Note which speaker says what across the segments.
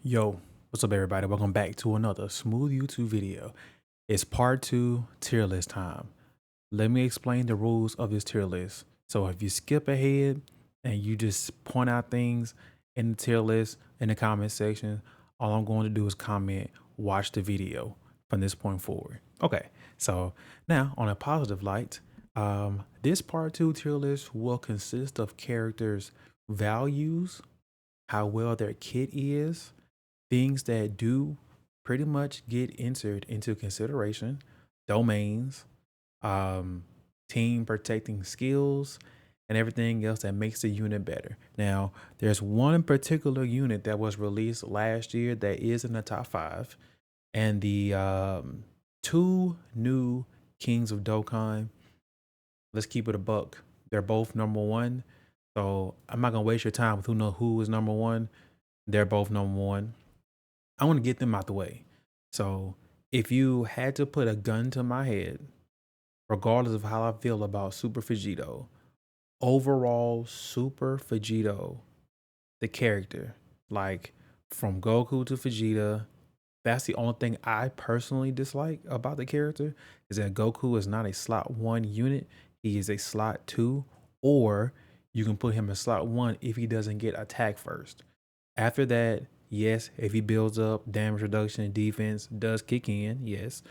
Speaker 1: Yo, what's up everybody? Welcome back to another smooth YouTube video. It's part 2 tier list time. Let me explain the rules of this tier list. So if you skip ahead and you just point out things in the tier list in the comment section, all I'm going to do is comment, watch the video from this point forward. Okay, so now on a positive light, this part 2 tier list will consist of characters' values, how well their kit is, things that do pretty much get entered into consideration, domains, um, team protecting skills, and everything else that makes the unit better. Now, there's one particular unit that was released last year that is in the top 5, and the two new Kings of Dokkan. Let's keep it a buck. They're both number 1. So I'm not gonna waste your time with who is number 1. They're both number 1. I want to get them out the way. So if you had to put a gun to my head, regardless of how I feel about Super Vegito, overall Super Vegito, the character, like from Goku to Vegeta, that's the only thing I personally dislike about the character is that Goku is not a slot 1 unit. He is a slot 2, or you can put him in slot 1 if he doesn't get attack first. After that, yes, if he builds up damage reduction and defense does kick in, yes.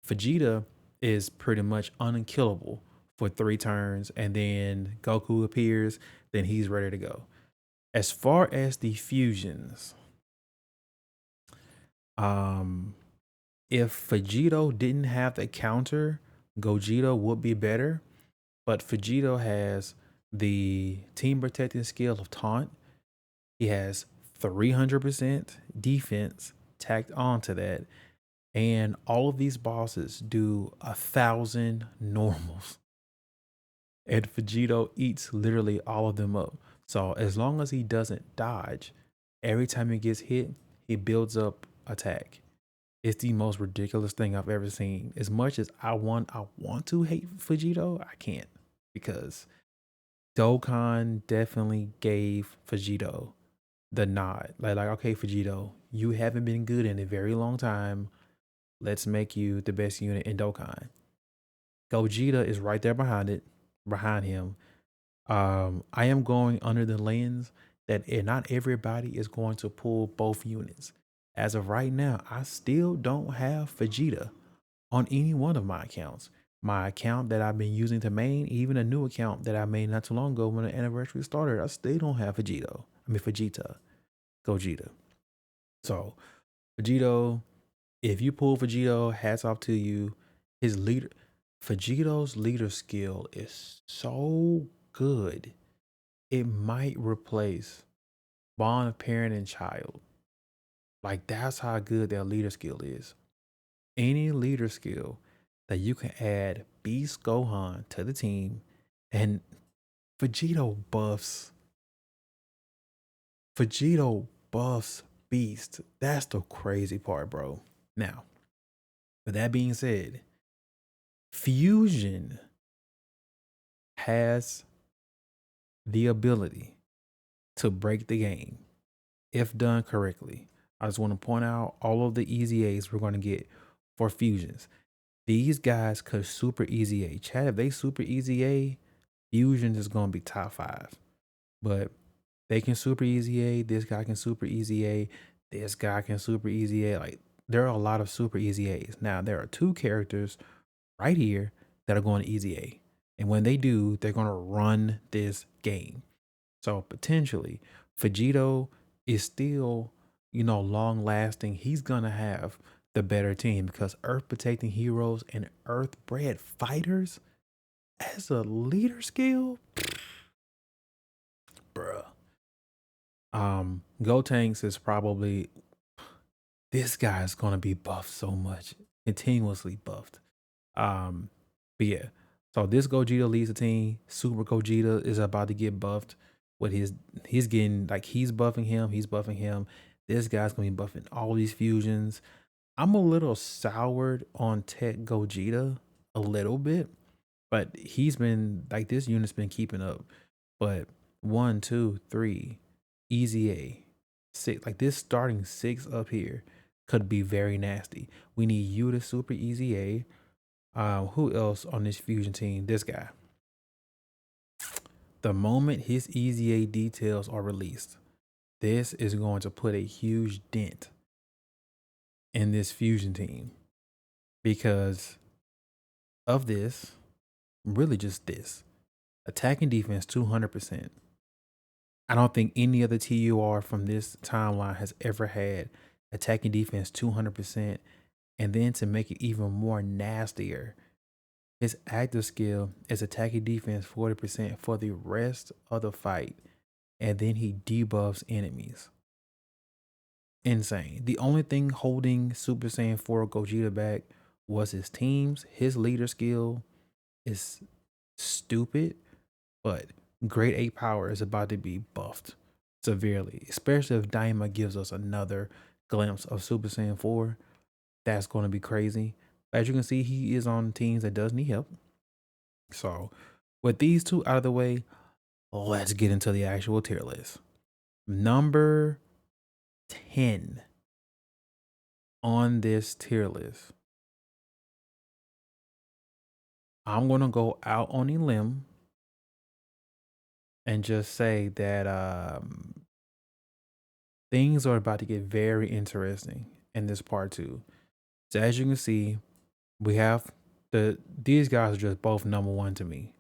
Speaker 1: Vegeta is pretty much unkillable for 3 turns, and then Goku appears, then he's ready to go. As far as the fusions, if Vegito didn't have the counter, Gogeta would be better, but Vegito has the team protecting skill of taunt. He has 300% defense tacked onto that. And all of these bosses do 1,000 normals. And Vegito eats literally all of them up. So as long as he doesn't dodge, every time he gets hit, he builds up attack. It's the most ridiculous thing I've ever seen. As much as I want to hate Vegito, I can't, because Dokkan definitely gave Vegito the nod. Like, okay, Vegito, you haven't been good in a very long time. Let's make you the best unit in Dokkan. Gogeta is right there behind him. I am going under the lens that not everybody is going to pull both units. As of right now, I still don't have Vegeta on any one of my accounts. My account that I've been using to main, even a new account that I made not too long ago when the anniversary started, I still don't have Vegeta, Gogeta. So Vegito, if you pull Vegito, hats off to you. Vegito's leader skill is so good. It might replace bond of parent and child. Like, that's how good their leader skill is. Any leader skill that you can add Beast Gohan to the team, and Vegito buffs. Vegito buffs Beast. That's the crazy part, bro. Now, with that being said, Fusion has the ability to break the game if done correctly. I just want to point out all of the easy A's we're going to get for fusions. These guys could super easy A. Chad, if they super easy A, fusion is going to be top 5. But they can super easy A. This guy can super easy A. This guy can super easy A. Like, there are a lot of super easy A's. Now, there are 2 characters right here that are going to easy A. And when they do, they're going to run this game. So potentially, Vegito is still, long lasting. He's going to have the better team because Earth protecting heroes and Earth bred fighters as a leader skill, bruh. Gotenks is probably, this guy is going to be buffed so much, continuously buffed. But yeah, so this Gogeta leads the team. Super Gogeta is about to get buffed. What he's getting, like, he's buffing him. This guy's gonna be buffing all these fusions. I'm a little soured on Tech Gogeta a little bit, but he's been like, this unit's been keeping up. But 1, 2, 3, easy A. 6, like this starting 6 up here could be very nasty. We need you to super easy A. Who else on this fusion team? This guy. The moment his easy A details are released, this is going to put a huge dent in this fusion team because of this, really just this. Attacking defense 200%. I don't think any other TUR from this timeline has ever had attacking defense 200%. And then to make it even more nastier, his active skill is attacking defense 40% for the rest of the fight. And then he debuffs enemies. Insane. The only thing holding Super Saiyan 4 Gogeta back was his teams. His leader skill is stupid, but grade 8 power is about to be buffed severely, especially if Daima gives us another glimpse of Super Saiyan 4. That's going to be crazy. As you can see, he is on teams that does need help. So with these two out of the way, let's get into the actual tier list. Number 10 on this tier list. I'm going to go out on a limb and just say that things are about to get very interesting in this part 2. So as you can see, we have these guys are just both number 1 to me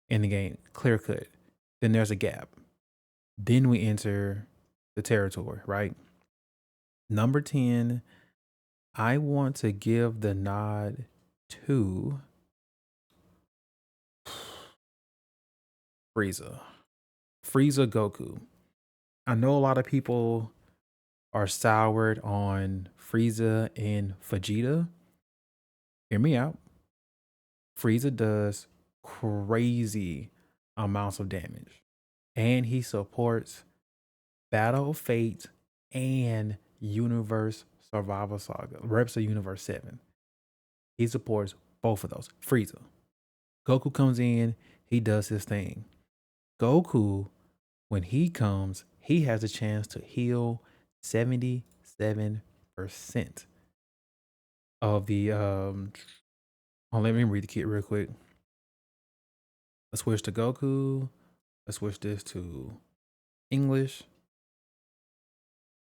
Speaker 1: in the game, clear cut. Then there's a gap. Then we enter the territory, right? Number 10, I want to give the nod to Frieza Goku. I know a lot of people are soured on Frieza and Vegeta. Hear me out. Frieza does crazy amounts of damage, and he supports Battle of Fate and Universe Survival Saga, Reps of Universe 7. He supports both of those. Frieza. Goku comes in, he does his thing. Goku, when he comes, he has a chance to heal 77% of the let me read the kit real quick. Let's switch to Goku. Let's switch this to English.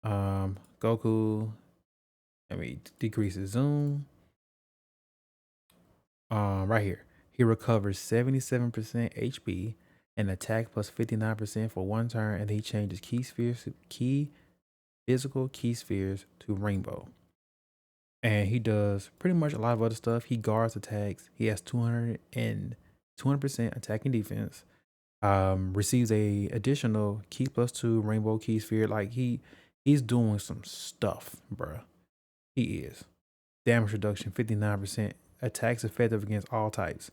Speaker 1: Goku. Let me decrease the zoom. Right here. He recovers 77% HP and attack plus 59% for 1 turn, and he changes physical key spheres to rainbow. And he does pretty much a lot of other stuff. He guards attacks. He has 200% attacking defense. Receives a additional key plus 2 rainbow key sphere. Like he's doing some stuff, bruh. He is. Damage reduction 59%. Attacks effective against all types.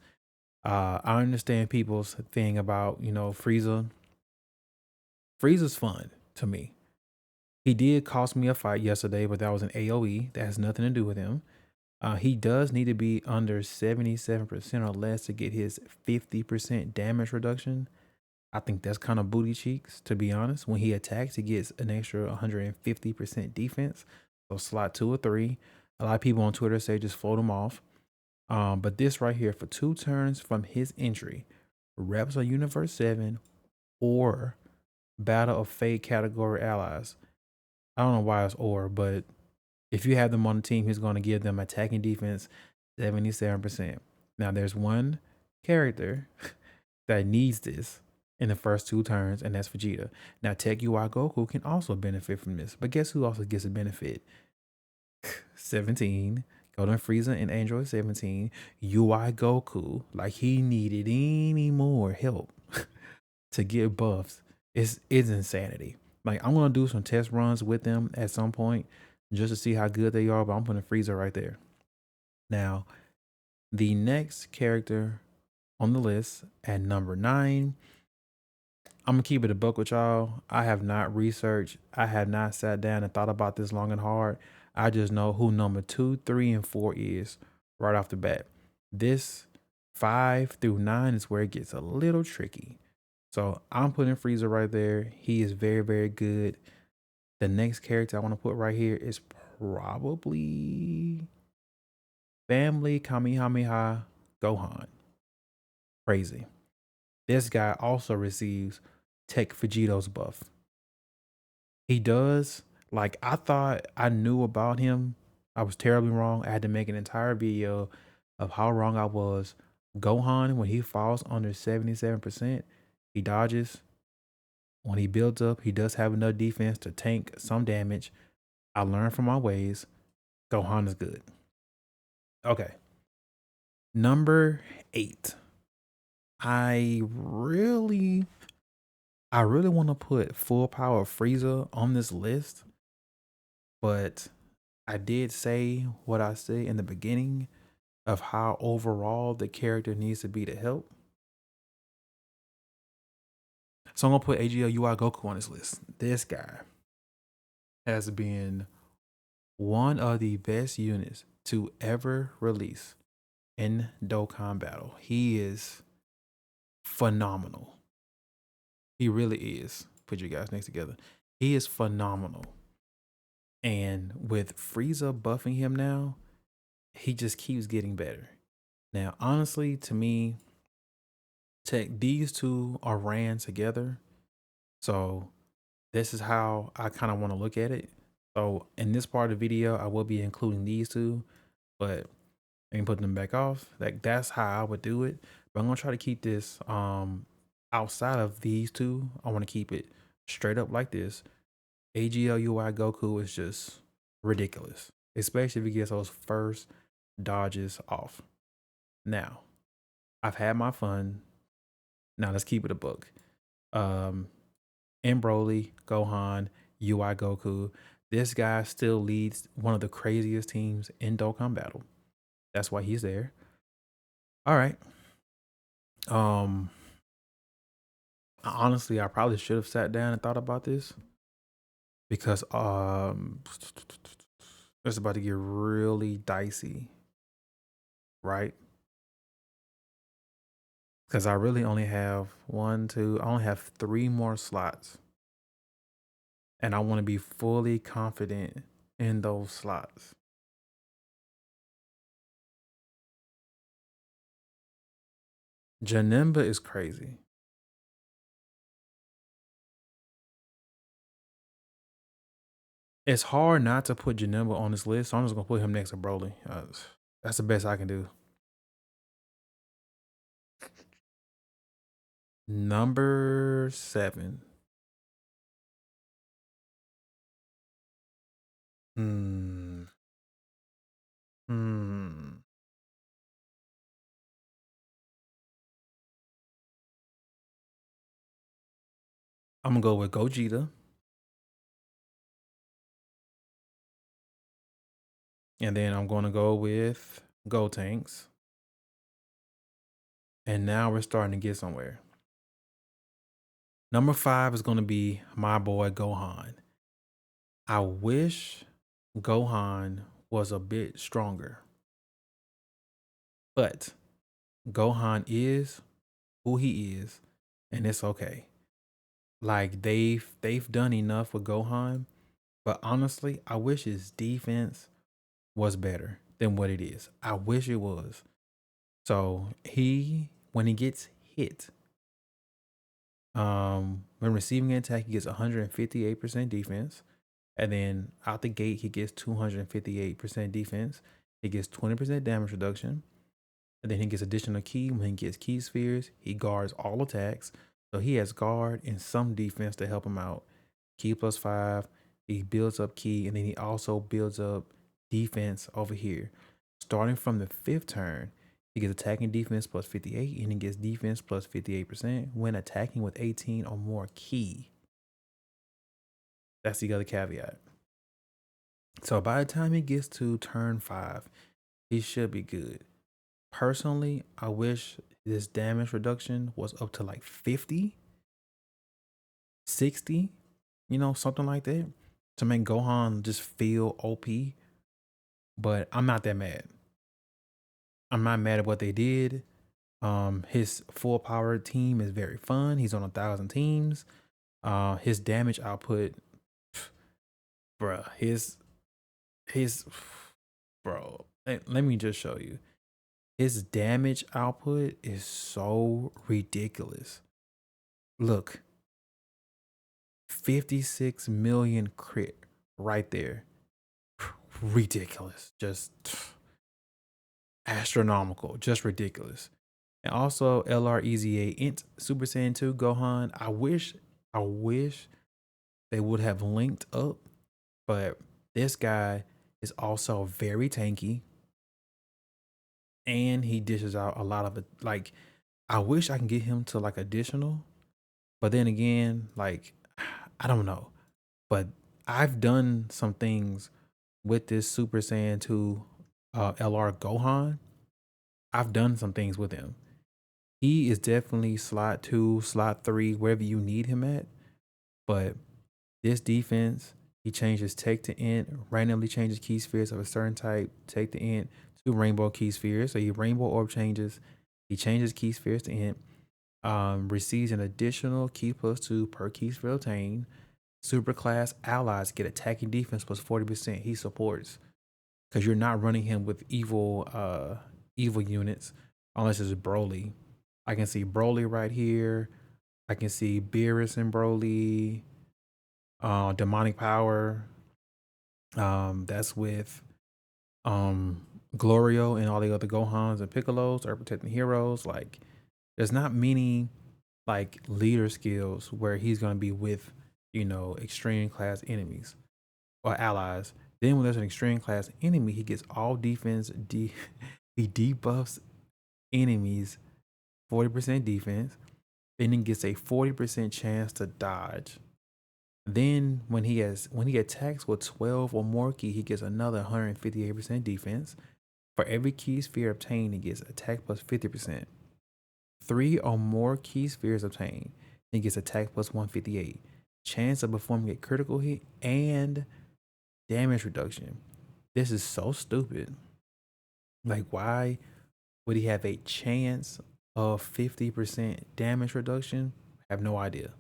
Speaker 1: I understand people's thing about, Frieza. Frieza's fun to me. He did cost me a fight yesterday, but that was an AoE. That has nothing to do with him. He does need to be under 77% or less to get his 50% damage reduction. I think that's kind of booty cheeks, to be honest. When he attacks, he gets an extra 150% defense. So slot 2 or 3. A lot of people on Twitter say just float him off. But this right here, for 2 turns from his entry, Reps of Universe 7 or Battle of Fate category allies. I don't know why it's or, but if you have them on the team, he's going to give them attacking defense 77%. Now, there's one character that needs this in the first 2 turns, and that's Vegeta. Now, Tech UI Goku can also benefit from this, but guess who also gets a benefit? 17. Golden Frieza and Android 17. UI Goku, like he needed any more help to get buffs. It's insanity. Like, I'm going to do some test runs with them at some point just to see how good they are, but I'm putting Frieza right there. Now, the next character on the list at number 9, I'm going to keep it a buck with y'all. I have not researched. I have not sat down and thought about this long and hard. I just know who number 2, 3, and 4 is right off the bat. This 5 through 9 is where it gets a little tricky. So I'm putting Frieza right there. He is very, very good. The next character I want to put right here is probably Family Kamehameha Gohan. Crazy. This guy also receives Tech Vegito's buff. He does. Like, I thought I knew about him. I was terribly wrong. I had to make an entire video of how wrong I was. Gohan, when he falls under 77%, he dodges. When he builds up, he does have enough defense to tank some damage. I learned from my ways. Gohan is good. Okay. Number 8. I really want to put full power Frieza on this list, but I did say what I said in the beginning of how overall the character needs to be to help. So I'm gonna put AGL UI Goku on this list. This guy has been one of the best units to ever release in Dokkan Battle. He is phenomenal. He really is. Put you guys next together. He is phenomenal. And with Frieza buffing him now, he just keeps getting better. Now, honestly, to me, these two are ran together. So this is how I kind of want to look at it. So in this part of the video, I will be including these two, but I can put them back off. Like, that's how I would do it. But I'm gonna try to keep this outside of these two. I want to keep it straight up like this. AGL UI Goku is just ridiculous, especially if he gets those first dodges off. Now, I've had my fun. Now let's keep it a book. Broly, Gohan, UI Goku. This guy still leads one of the craziest teams in Dokkan Battle. That's why he's there. All right. Honestly, I probably should have sat down and thought about this, because it's about to get really dicey, right? Because I really only have I only have 3 more slots. And I want to be fully confident in those slots. Janemba is crazy. It's hard not to put Janemba on this list, so I'm just gonna put him next to Broly. That's the best I can do. Number 7. Hmm. Hmm. I'm gonna go with Gogeta. And then I'm gonna go with Gotenks. And now we're starting to get somewhere. Number 5 is gonna be my boy Gohan. I wish Gohan was a bit stronger, but Gohan is who he is, and it's okay. Like, they've done enough with Gohan, but honestly, I wish his defense was better than what it is. I wish it was. So when he gets hit, when receiving an attack, he gets 158% defense. And then out the gate, he gets 258% defense. He gets 20% damage reduction. And then he gets additional ki. When he gets ki spheres, he guards all attacks. So he has guard and some defense to help him out. Ki +5. He builds up ki, and then he also builds up defense over here. Starting from the 5th turn, he gets attacking defense +58, and he gets defense +58% when attacking with 18 or more ki. That's the other caveat. So by the time he gets to turn 5, he should be good. Personally, I wish this damage reduction was up to like 50, 60, something like that, to make Gohan just feel OP. But I'm not that mad. I'm not mad at what they did. His full power team is very fun. He's on 1,000 teams. His damage output, bruh, his bro. Let me just show you. His damage output is so ridiculous. Look, 56 million crit right there. Ridiculous. Just astronomical. Just ridiculous. And also LREZA Int Super Saiyan 2 Gohan. I wish they would have linked up, but this guy is also very tanky. And he dishes out a lot of it. Like, I wish I can get him to like additional, but then again, like, I don't know. But I've done some things with this Super Saiyan 2 LR Gohan. I've done some things with him. He is definitely slot 2, slot 3, wherever you need him at. But this defense, he changes tech to int, randomly changes key spheres of a certain type, tech to int, to rainbow key spheres. So he rainbow orb changes, he changes key spheres to int, receives an additional key +2 per key sphere obtained. Super class allies get attacking defense plus 40%. He supports because you're not running him with evil units unless it's Broly. I can see Broly right here. I can see Beerus and Broly. Demonic power. That's with Glorio and all the other Gohans and Piccolos are protecting heroes. Like, there's not many like leader skills where he's gonna be with, you know, extreme class enemies or allies. Then when there's an extreme class enemy, he gets all defense. He debuffs enemies 40% defense, and then gets a 40% chance to dodge. Then when he attacks with 12 or more key, he gets another 158% defense. For every key sphere obtained, he gets attack plus 50%. 3 or more key spheres obtained, he gets attack plus 158. Chance of performing a critical hit and damage reduction. This is so stupid. Like, why would he have a chance of 50% damage reduction? I have no idea.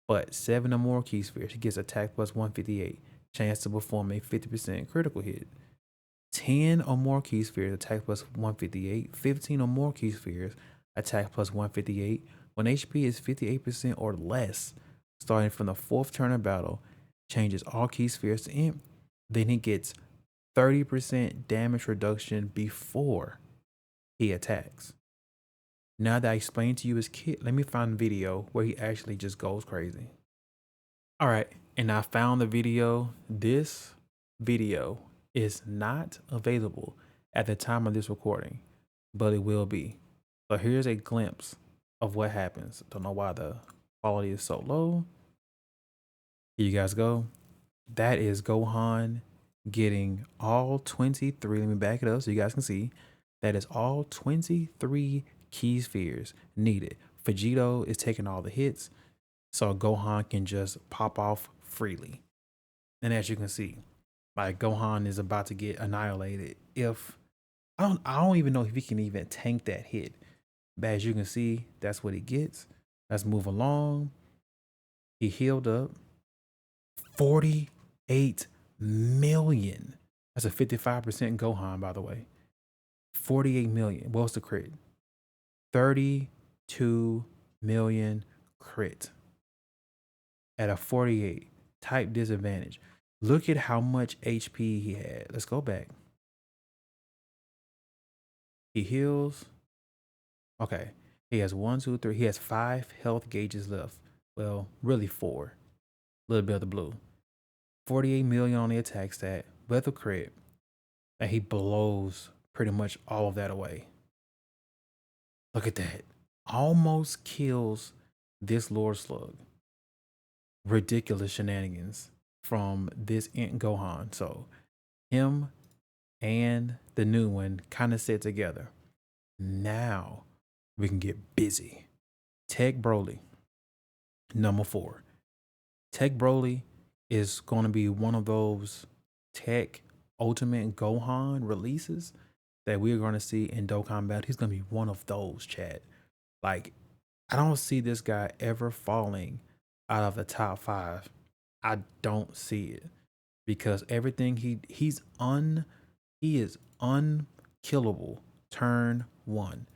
Speaker 1: But 7 or more key spheres, he gets attack plus 158. Chance to perform a 50% critical hit. 10 or more key spheres, attack plus 158. 15 or more key spheres, attack plus 158. When HP is 58% or less, starting from the 4th turn of battle, changes all key spheres to imp. Then he gets 30% damage reduction before he attacks. Now that I explained to you his kit, let me find a video where he actually just goes crazy. All right, and I found the video. This video is not available at the time of this recording, but it will be. So here's a glimpse of what happens. Don't know why the quality is so low. Here you guys go. That is Gohan getting all 23. Let me back it up so you guys can see. That is all 23 key spheres needed. Vegito is taking all the hits, so Gohan can just pop off freely. And as you can see, like, Gohan is about to get annihilated. If I don't even know if he can even tank that hit. But as you can see, that's what he gets. Let's move along. He healed up 48 million. That's a 55% Gohan, by the way. 48 million. What's the crit? 32 million crit at a 48. Type disadvantage. Look at how much HP he had. Let's go back. He heals. Okay. He has 1, 2, 3. He has 5 health gauges left. Well, really 4. A little bit of the blue. 48 million on the attack stat with a crit. And he blows pretty much all of that away. Look at that. Almost kills this Lord Slug. Ridiculous shenanigans from this Int Gohan. So him and the new one kind of sit together. Now we can get busy. Tech Broly, number 4. Tech Broly is going to be one of those Tech Ultimate Gohan releases that we're going to see in Dokkan Battle. He's going to be one of those, chat. Like, I don't see this guy ever falling out of the top 5. I don't see it. because everything he is unkillable. Turn 1.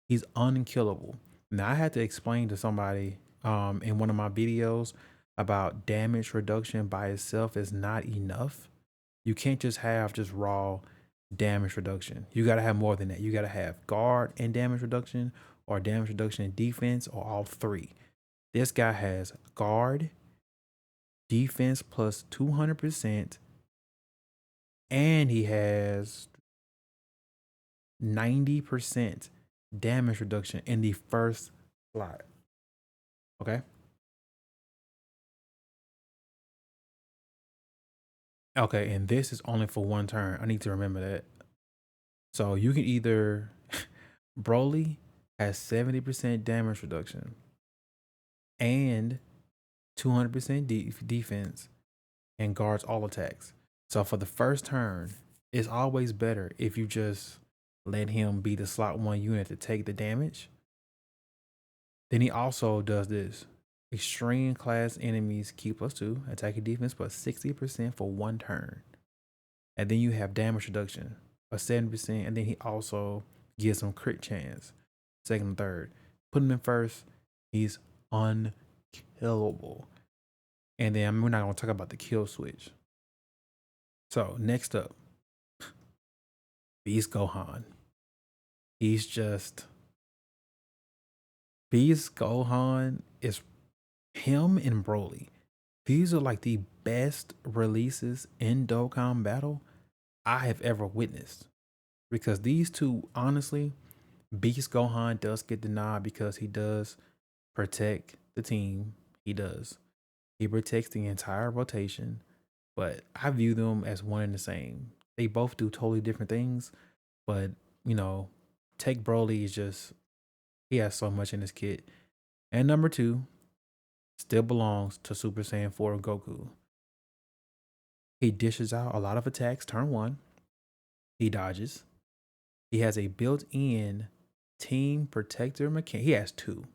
Speaker 1: He's unkillable. Now I had to explain to somebody in one of my videos about damage reduction by itself is not enough. You can't just have just raw damage reduction. You got to have more than that. You got to have guard and damage reduction, or damage reduction and defense, or all three. This guy has guard, defense plus 200%, and he has 90% damage reduction in the first slot. Okay. Okay, and this is only for one turn. I need to remember that. So you can either Broly has 70% damage reduction and 200% defense and guards all attacks. So for the first turn, it's always better if you just let him be the slot 1 unit to take the damage. Then he also does this. Extreme class enemies keep +2, attacking defense plus 60% for 1 turn. And then you have damage reduction of 70%, and then he also gives him crit chance, second and third. Put him in first, he's unkillable. And then we're not gonna talk about the kill switch. So next up, Beast Gohan. He's just Beast Gohan is him and Broly. These are like the best releases in Dokkan Battle I have ever witnessed. Because these two, honestly, Beast Gohan does get the nod because he does protect the team. He does. He protects the entire rotation. But I view them as one and the same. They both do totally different things. But, you know, Tech Broly is just, he has so much in his kit. And number 2 still belongs to Super Saiyan 4 Goku. He dishes out a lot of attacks turn 1. He dodges. He has a built-in team protector mechanic. He has 2.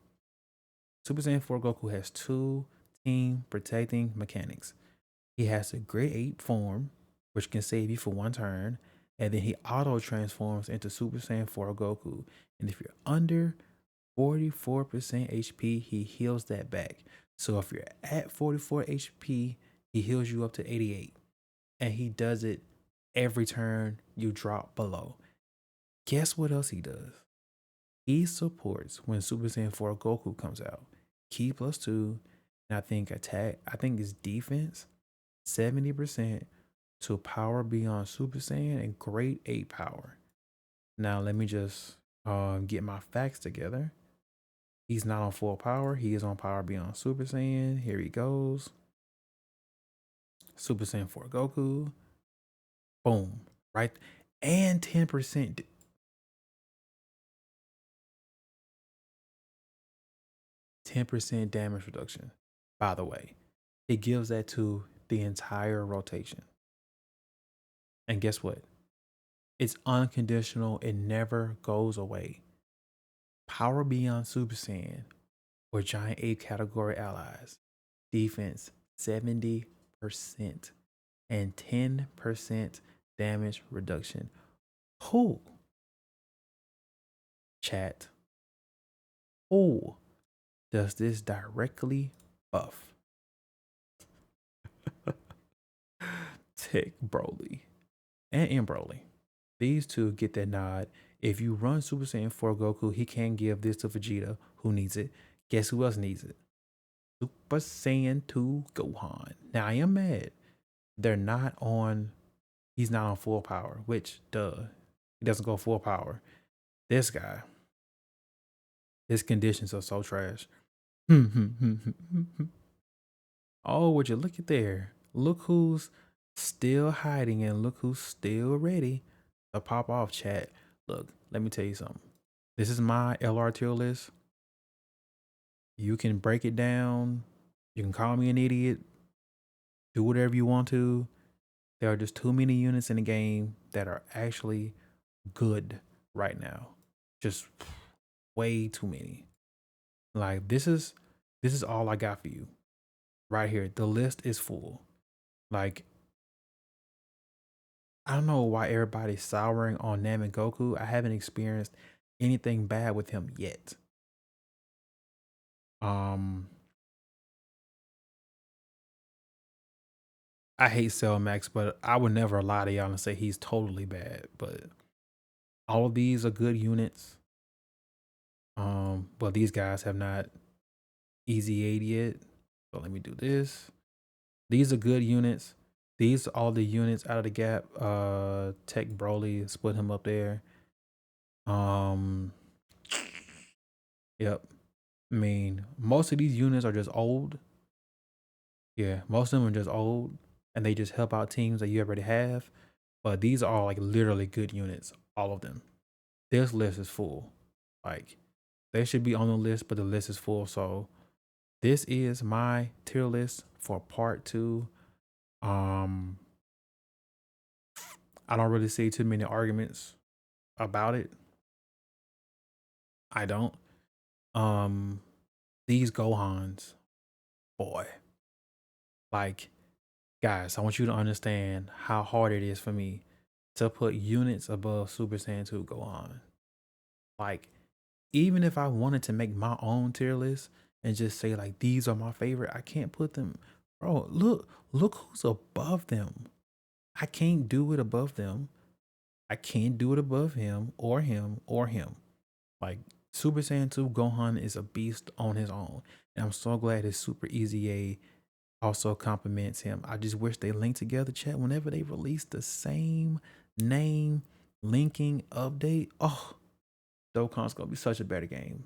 Speaker 1: Super Saiyan 4 Goku has 2 team protecting mechanics. He has a grade 8 form, which can save you for 1 turn. And then he auto transforms into Super Saiyan 4 Goku. And if you're under 44% HP, he heals that back. So if you're at 44 HP, he heals you up to 88. And he does it every turn you drop below. Guess what else he does? He supports when Super Saiyan 4 Goku comes out. Ki +2, and I think attack, I think it's defense, 70% to power beyond Super Saiyan and grade 8 power. Now let me just get my facts together. He's not on full power. He is on power beyond Super Saiyan. Here he goes. Super Saiyan 4 Goku. Boom. Right? And 10%. 10% damage reduction. By the way, it gives that to the entire rotation. And guess what? It's unconditional. It never goes away. Power beyond Super Saiyan or Giant Ape category allies. Defense 70% and 10% damage reduction. Who? Chat. Who does this directly buff? Tech Broly and Broly. These two get that nod. If you run Super Saiyan 4 Goku, he can give this to Vegeta, who needs it. Guess who else needs it? Super Saiyan 2 Gohan. Now I am mad. They're not on, he's not on full power, which, duh. He doesn't go full power. This guy, his conditions are so trash. Oh, would you look at there? Look who's still hiding and look who's still ready to pop off, chat. Look, let me tell you something. This is my LR tier list. You can break it down. You can call me an idiot. Do whatever you want to. There are just too many units in the game that are actually good right now. Just way too many. Like this is all I got for you right here. The list is full. Like, I don't know why everybody's souring on Namek Goku. I haven't experienced anything bad with him yet. I hate Cell Max, but I would never lie to y'all and say he's totally bad. But all of these are good units. But these guys have not easy 8 yet. So let me do this. These are good units. These are all the units out of the gap. Tech Broly, split him up there. Yep. I mean, most of these units are just old. Yeah, most of them are just old, and they just help out teams that you already have. But these are all like literally good units, all of them. This list is full. Like, they should be on the list, but the list is full. So this is my tier list for part 2. I don't really see too many arguments about it. I don't. These Gohans, boy. Like, guys, I want you to understand how hard it is for me to put units above Super Saiyan 2 Gohan. Like, even if I wanted to make my own tier list and just say like these are my favorite, I can't put them. Bro, look who's above them. I can't do it above them. I can't do it above him or him or him. Like, Super Saiyan 2 Gohan is a beast on his own. And I'm so glad his Super Easy A also compliments him. I just wish they linked together, chat, whenever they release the same name linking update. Oh, Dokkan's gonna be such a better game.